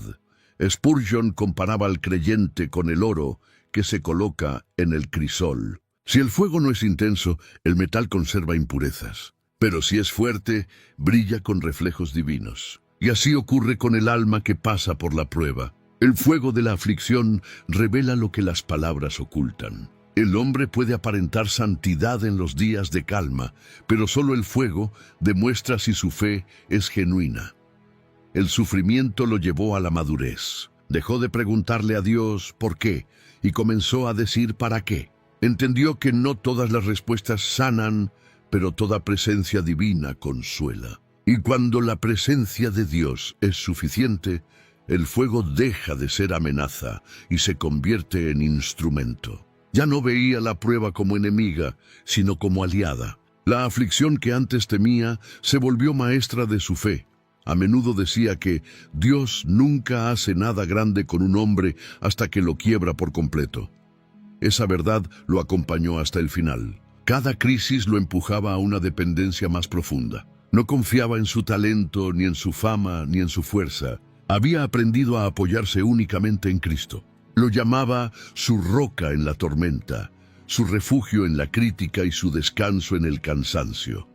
Spurgeon comparaba al creyente con el oro que se coloca en el crisol. Si el fuego no es intenso, el metal conserva impurezas. Pero si es fuerte, brilla con reflejos divinos. Y así ocurre con el alma que pasa por la prueba. El fuego de la aflicción revela lo que las palabras ocultan. El hombre puede aparentar santidad en los días de calma, pero solo el fuego demuestra si su fe es genuina. El sufrimiento lo llevó a la madurez. Dejó de preguntarle a Dios por qué y comenzó a decir para qué. Entendió que no todas las respuestas sanan, pero toda presencia divina consuela. Y cuando la presencia de Dios es suficiente, el fuego deja de ser amenaza y se convierte en instrumento. Ya no veía la prueba como enemiga, sino como aliada. La aflicción que antes temía se volvió maestra de su fe. A menudo decía que Dios nunca hace nada grande con un hombre hasta que lo quiebra por completo. Esa verdad lo acompañó hasta el final. Cada crisis lo empujaba a una dependencia más profunda. No confiaba en su talento, ni en su fama, ni en su fuerza. Había aprendido a apoyarse únicamente en Cristo. Lo llamaba su roca en la tormenta, su refugio en la crítica y su descanso en el cansancio.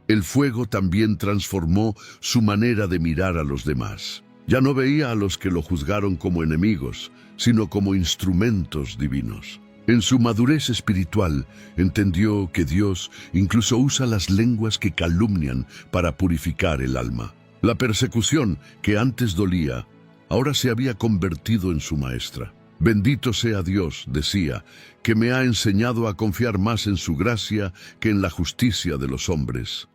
El fuego también transformó su manera de mirar a los demás. Ya no veía a los que lo juzgaron como enemigos, sino como instrumentos divinos. En su madurez espiritual, entendió que Dios incluso usa las lenguas que calumnian para purificar el alma. La persecución, que antes dolía, ahora se había convertido en su maestra. Bendito sea Dios, decía, que me ha enseñado a confiar más en su gracia que en la justicia de los hombres.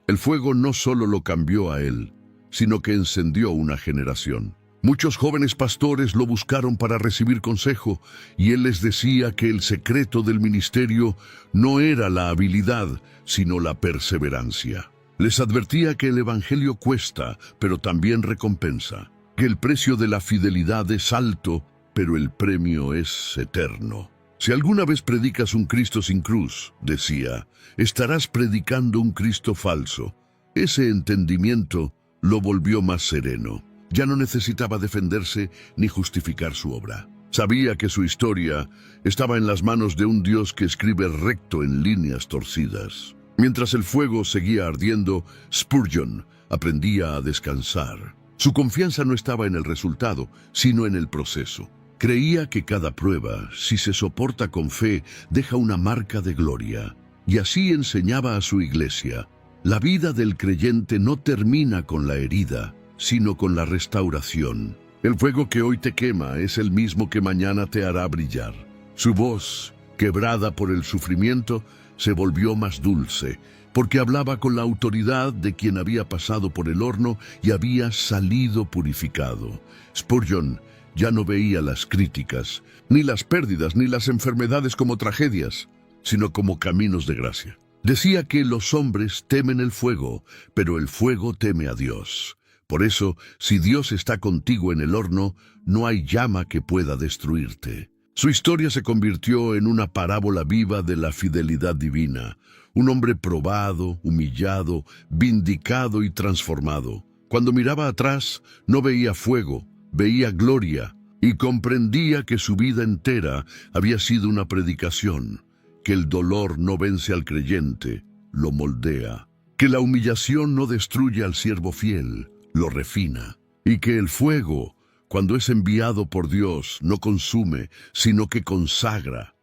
El fuego no solo lo cambió a él, sino que encendió una generación. Muchos jóvenes pastores lo buscaron para recibir consejo, y él les decía que el secreto del ministerio no era la habilidad, sino la perseverancia. Les advertía que el evangelio cuesta, pero también recompensa, que el precio de la fidelidad es alto, pero el premio es eterno. Si alguna vez predicas un Cristo sin cruz, decía, estarás predicando un Cristo falso. Ese entendimiento lo volvió más sereno. Ya no necesitaba defenderse ni justificar su obra. Sabía que su historia estaba en las manos de un Dios que escribe recto en líneas torcidas. Mientras el fuego seguía ardiendo, Spurgeon aprendía a descansar. Su confianza no estaba en el resultado, sino en el proceso. Creía que cada prueba, si se soporta con fe, deja una marca de gloria. Y así enseñaba a su iglesia. La vida del creyente no termina con la herida, sino con la restauración. El fuego que hoy te quema es el mismo que mañana te hará brillar. Su voz, quebrada por el sufrimiento, se volvió más dulce, porque hablaba con la autoridad de quien había pasado por el horno y había salido purificado. Spurgeon ya no veía las críticas, ni las pérdidas, ni las enfermedades como tragedias, sino como caminos de gracia. Decía que los hombres temen el fuego, pero el fuego teme a Dios. Por eso, si Dios está contigo en el horno, no hay llama que pueda destruirte. Su historia se convirtió en una parábola viva de la fidelidad divina. Un hombre probado, humillado, vindicado y transformado. Cuando miraba atrás, no veía fuego, veía gloria, y comprendía que su vida entera había sido una predicación, que el dolor no vence al creyente, lo moldea, que la humillación no destruye al siervo fiel, lo refina, y que el fuego, cuando es enviado por Dios, no consume, sino que consagra.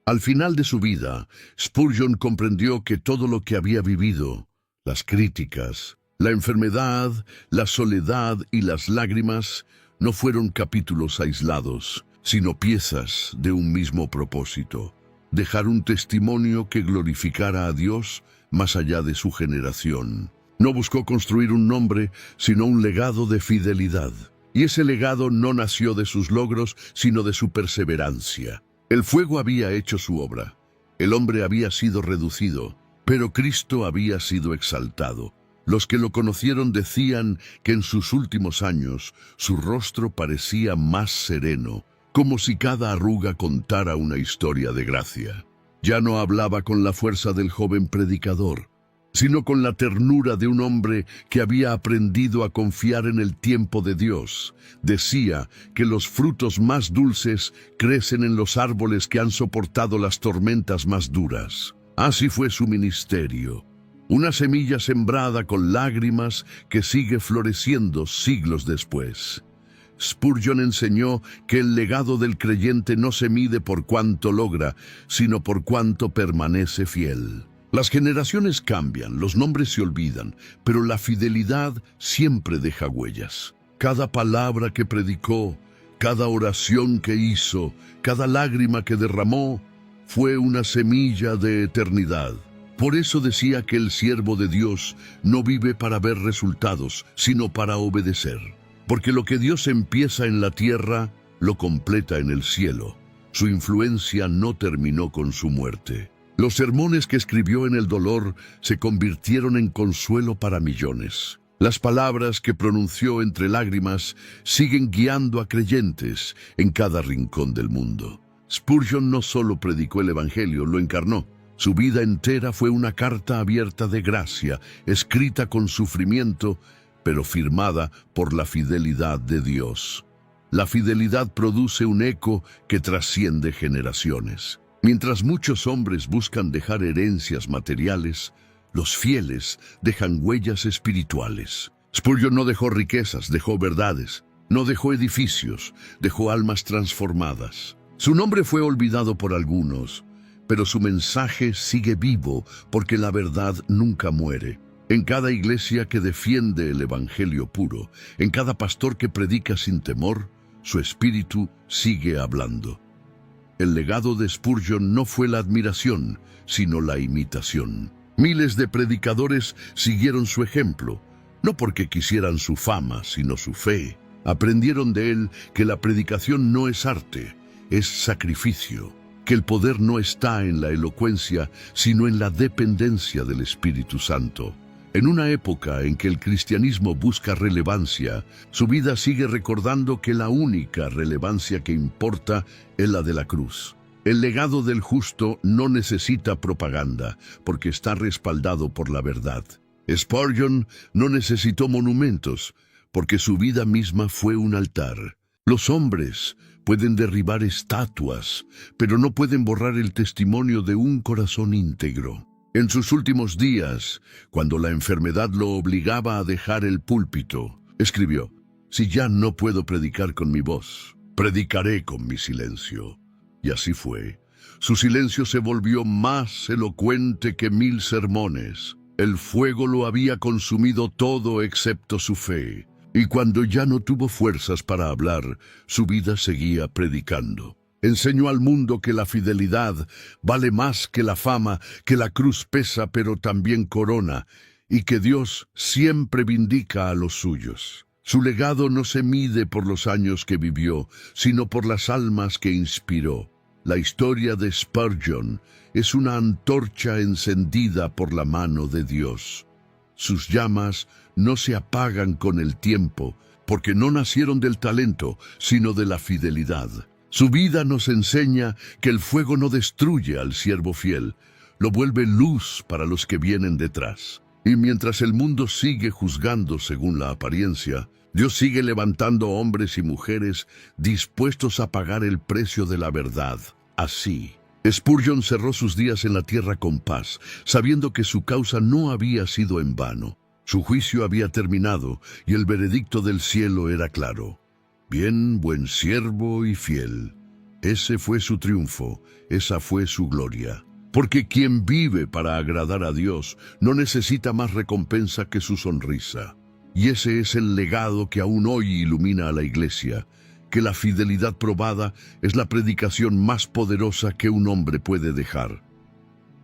Al final de su vida, Spurgeon comprendió que todo lo que había vivido, las críticas, la enfermedad, la soledad y las lágrimas, no fueron capítulos aislados, sino piezas de un mismo propósito: dejar un testimonio que glorificara a Dios más allá de su generación. No buscó construir un nombre, sino un legado de fidelidad. Y ese legado no nació de sus logros, sino de su perseverancia. El fuego había hecho su obra. El hombre había sido reducido, pero Cristo había sido exaltado. Los que lo conocieron decían que en sus últimos años su rostro parecía más sereno, como si cada arruga contara una historia de gracia. Ya no hablaba con la fuerza del joven predicador, sino con la ternura de un hombre que había aprendido a confiar en el tiempo de Dios. Decía que los frutos más dulces crecen en los árboles que han soportado las tormentas más duras. Así fue su ministerio. Una semilla sembrada con lágrimas que sigue floreciendo siglos después. Spurgeon enseñó que el legado del creyente no se mide por cuánto logra, sino por cuánto permanece fiel. Las generaciones cambian, los nombres se olvidan, pero la fidelidad siempre deja huellas. Cada palabra que predicó, cada oración que hizo, cada lágrima que derramó, fue una semilla de eternidad. Por eso decía que el siervo de Dios no vive para ver resultados, sino para obedecer. Porque lo que Dios empieza en la tierra, lo completa en el cielo. Su influencia no terminó con su muerte. Los sermones que escribió en el dolor se convirtieron en consuelo para millones. Las palabras que pronunció entre lágrimas siguen guiando a creyentes en cada rincón del mundo. Spurgeon no solo predicó el Evangelio, lo encarnó. Su vida entera fue una carta abierta de gracia, escrita con sufrimiento, pero firmada por la fidelidad de Dios. La fidelidad produce un eco que trasciende generaciones. Mientras muchos hombres buscan dejar herencias materiales, los fieles dejan huellas espirituales. Spurgeon no dejó riquezas, dejó verdades. No dejó edificios, dejó almas transformadas. Su nombre fue olvidado por algunos, pero su mensaje sigue vivo porque la verdad nunca muere. En cada iglesia que defiende el Evangelio puro, en cada pastor que predica sin temor, su espíritu sigue hablando. El legado de Spurgeon no fue la admiración, sino la imitación. Miles de predicadores siguieron su ejemplo, no porque quisieran su fama, sino su fe. Aprendieron de él que la predicación no es arte, es sacrificio. Que el poder no está en la elocuencia, sino en la dependencia del Espíritu Santo. En una época en que el cristianismo busca relevancia, su vida sigue recordando que la única relevancia que importa es la de la cruz. El legado del justo no necesita propaganda, porque está respaldado por la verdad. Spurgeon no necesitó monumentos, porque su vida misma fue un altar. Los hombres pueden derribar estatuas, pero no pueden borrar el testimonio de un corazón íntegro. En sus últimos días, cuando la enfermedad lo obligaba a dejar el púlpito, escribió: «Si ya no puedo predicar con mi voz, predicaré con mi silencio». Y así fue. Su silencio se volvió más elocuente que 1000 sermones. El fuego lo había consumido todo excepto su fe. Y cuando ya no tuvo fuerzas para hablar, su vida seguía predicando. Enseñó al mundo que la fidelidad vale más que la fama, que la cruz pesa pero también corona, y que Dios siempre vindica a los suyos. Su legado no se mide por los años que vivió, sino por las almas que inspiró. La historia de Spurgeon es una antorcha encendida por la mano de Dios. Sus llamas no se apagan con el tiempo, porque no nacieron del talento, sino de la fidelidad. Su vida nos enseña que el fuego no destruye al siervo fiel, lo vuelve luz para los que vienen detrás. Y mientras el mundo sigue juzgando según la apariencia, Dios sigue levantando hombres y mujeres dispuestos a pagar el precio de la verdad. Así, Spurgeon cerró sus días en la tierra con paz, sabiendo que su causa no había sido en vano. Su juicio había terminado y el veredicto del cielo era claro. Bien, buen siervo y fiel. Ese fue su triunfo, esa fue su gloria. Porque quien vive para agradar a Dios no necesita más recompensa que su sonrisa. Y ese es el legado que aún hoy ilumina a la iglesia, que la fidelidad probada es la predicación más poderosa que un hombre puede dejar.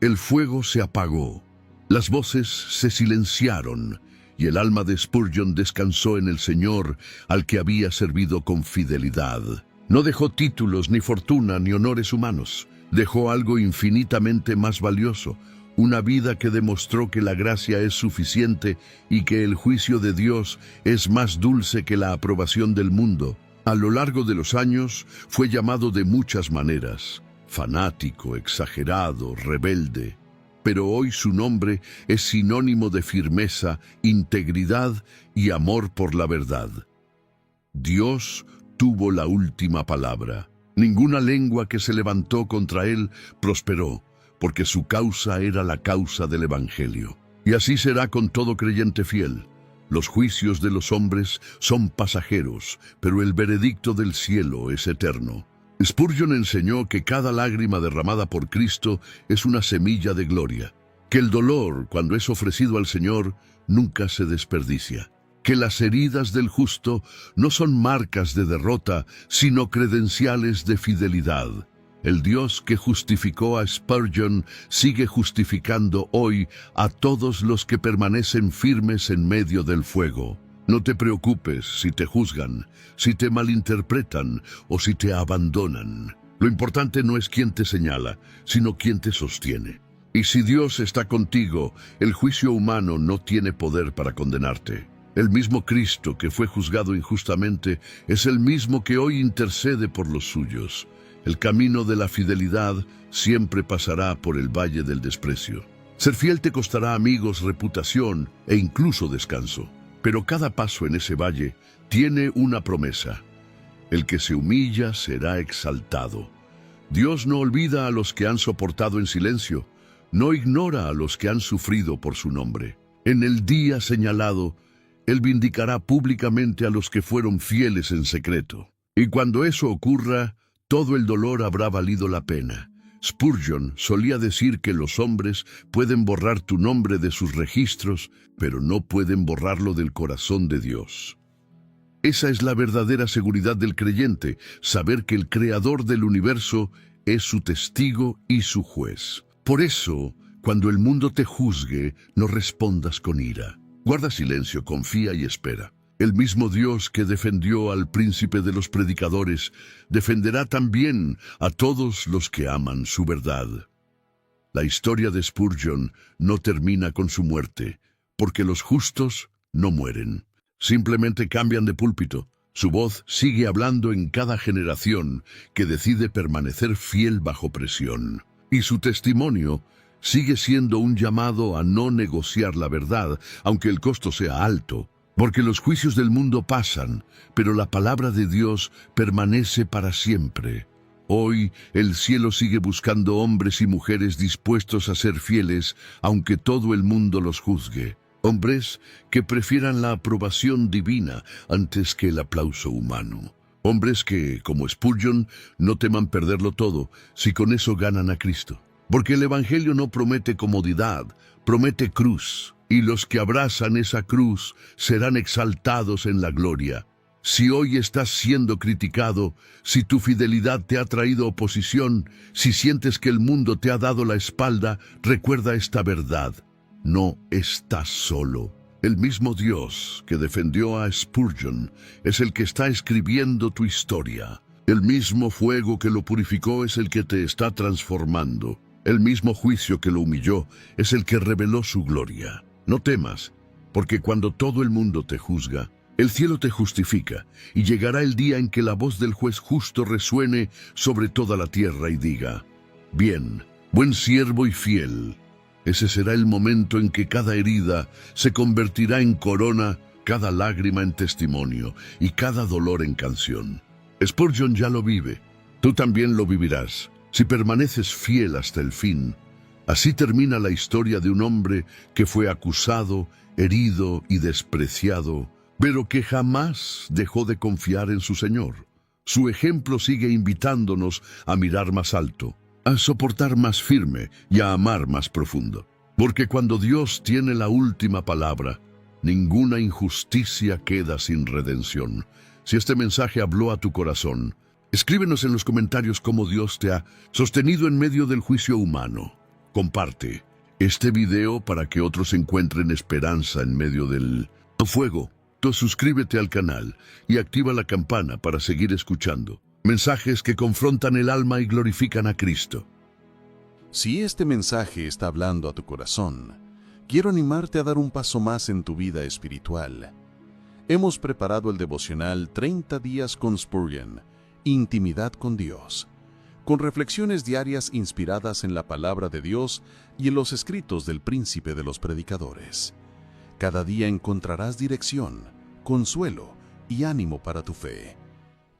El fuego se apagó, las voces se silenciaron, y el alma de Spurgeon descansó en el Señor, al que había servido con fidelidad. No dejó títulos, ni fortuna, ni honores humanos. Dejó algo infinitamente más valioso, una vida que demostró que la gracia es suficiente y que el juicio de Dios es más dulce que la aprobación del mundo. A lo largo de los años fue llamado de muchas maneras: fanático, exagerado, rebelde. Pero hoy su nombre es sinónimo de firmeza, integridad y amor por la verdad. Dios tuvo la última palabra. Ninguna lengua que se levantó contra él prosperó, porque su causa era la causa del Evangelio. Y así será con todo creyente fiel. Los juicios de los hombres son pasajeros, pero el veredicto del cielo es eterno. Spurgeon enseñó que cada lágrima derramada por Cristo es una semilla de gloria, que el dolor, cuando es ofrecido al Señor, nunca se desperdicia, que las heridas del justo no son marcas de derrota, sino credenciales de fidelidad. El Dios que justificó a Spurgeon sigue justificando hoy a todos los que permanecen firmes en medio del fuego. No te preocupes si te juzgan, si te malinterpretan o si te abandonan. Lo importante no es quién te señala, sino quién te sostiene. Y si Dios está contigo, el juicio humano no tiene poder para condenarte. El mismo Cristo que fue juzgado injustamente es el mismo que hoy intercede por los suyos. El camino de la fidelidad siempre pasará por el valle del desprecio. Ser fiel te costará amigos, reputación e incluso descanso. Pero cada paso en ese valle tiene una promesa: el que se humilla será exaltado. Dios no olvida a los que han soportado en silencio, no ignora a los que han sufrido por su nombre. En el día señalado, Él vindicará públicamente a los que fueron fieles en secreto. Y cuando eso ocurra, todo el dolor habrá valido la pena. Spurgeon solía decir que los hombres pueden borrar tu nombre de sus registros, pero no pueden borrarlo del corazón de Dios. Esa es la verdadera seguridad del creyente, saber que el Creador del universo es su testigo y su juez. Por eso, cuando el mundo te juzgue, no respondas con ira. Guarda silencio, confía y espera. El mismo Dios que defendió al príncipe de los predicadores, defenderá también a todos los que aman su verdad. La historia de Spurgeon no termina con su muerte, porque los justos no mueren. Simplemente cambian de púlpito. Su voz sigue hablando en cada generación que decide permanecer fiel bajo presión. Y su testimonio sigue siendo un llamado a no negociar la verdad, aunque el costo sea alto. Porque los juicios del mundo pasan, pero la palabra de Dios permanece para siempre. Hoy el cielo sigue buscando hombres y mujeres dispuestos a ser fieles, aunque todo el mundo los juzgue. Hombres que prefieran la aprobación divina antes que el aplauso humano. Hombres que, como Spurgeon, no teman perderlo todo si con eso ganan a Cristo. Porque el Evangelio no promete comodidad, promete cruz. Y los que abrazan esa cruz serán exaltados en la gloria. Si hoy estás siendo criticado, si tu fidelidad te ha traído oposición, si sientes que el mundo te ha dado la espalda, recuerda esta verdad: no estás solo. El mismo Dios que defendió a Spurgeon es el que está escribiendo tu historia. El mismo fuego que lo purificó es el que te está transformando. El mismo juicio que lo humilló es el que reveló su gloria. No temas, porque cuando todo el mundo te juzga, el cielo te justifica, y llegará el día en que la voz del juez justo resuene sobre toda la tierra y diga: bien, buen siervo y fiel. Ese será el momento en que cada herida se convertirá en corona, cada lágrima en testimonio y cada dolor en canción. Spurgeon ya lo vive, tú también lo vivirás, si permaneces fiel hasta el fin. Así termina la historia de un hombre que fue acusado, herido y despreciado, pero que jamás dejó de confiar en su Señor. Su ejemplo sigue invitándonos a mirar más alto, a soportar más firme y a amar más profundo. Porque cuando Dios tiene la última palabra, ninguna injusticia queda sin redención. Si este mensaje habló a tu corazón, escríbenos en los comentarios cómo Dios te ha sostenido en medio del juicio humano. Comparte este video para que otros encuentren esperanza en medio del fuego. Suscríbete al canal y activa la campana para seguir escuchando mensajes que confrontan el alma y glorifican a Cristo. Si este mensaje está hablando a tu corazón, quiero animarte a dar un paso más en tu vida espiritual. Hemos preparado el devocional 30 días con Spurgeon, Intimidad con Dios, con reflexiones diarias inspiradas en la palabra de Dios y en los escritos del príncipe de los predicadores. Cada día encontrarás dirección, consuelo y ánimo para tu fe.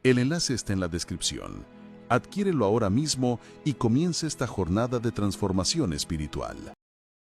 El enlace está en la descripción. Adquiérelo ahora mismo y comienza esta jornada de transformación espiritual.